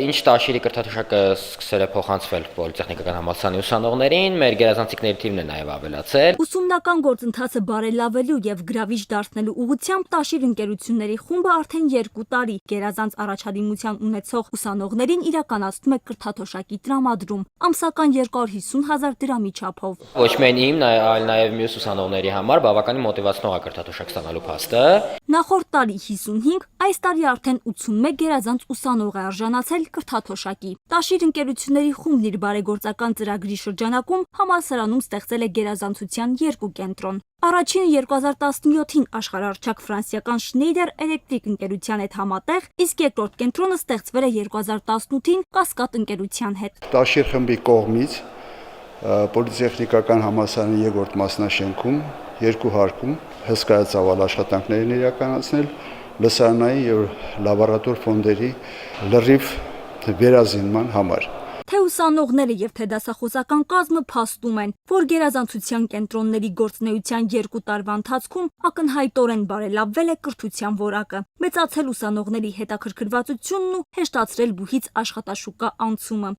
Ինչ տաշիրի կրթաթոշակը սկսել է փոխանցվել պոլիտեխնիկական համալսարանի ուսանողներին, մեր գերազանցիկների թիվն է նաև ավելացել։ Ուսումնական գործընթացը բարելավելու եւ գրավիչ դարձնելու ուղղությամբ Տաշիր ընկերությունների խումբը արդեն 2 տարի գերազանց առաջադիմության ունեցող ուսանողներին իրականացնում է կրթաթոշակի տրամադրում, ամսական 250,000 դրամի չափով։ Ոչ միայն իմ, այլ նաև մյուս ուսանողների համար բավականին մոտիվացնող է կրթաթոշակ ստանալու փաստը։ Նախորդ տարի 55, այս տարի արդեն 81 գերազանց ուսանող է արժանացել կրթաթոշակի։ Տաշիր ընկերությունների խումբն իր բարեգործական ծրագրի շրջանակում համալսարանում ստեղծել է գերազանցության 2 կենտրոն։ Առաջինը 2017-ին աշխարհառչակ ֆրանսիական Schneider Electric ընկերության հետ համատեղ, իսկ երկրորդ կենտրոնը ստեղծվել է 2018-ին Կասկադ ընկերության հետ։ Տաշիր խմբի կողմից պոլիտեխնիկական համալսարանի երկրորդ մասնաշենքում 2 հարկում հսկայածավալ աշխատանքներ են իրականացնել լսարանային եւ լաբորատոր ֆոնդերի լրիվ վերազինման համար։ Թե ուսանողները եւ թե դասախոսական կազմը փաստում են, որ գերազանցության կենտրոնների գործունեության 2 տարվա ընթացքում ակնհայտորեն բարելավվել է կրթության որակը, մեծացել ուսանողների հետաքրքրվածությունն ու հեշտացրել բուհից աշխատաշուկա անցումը։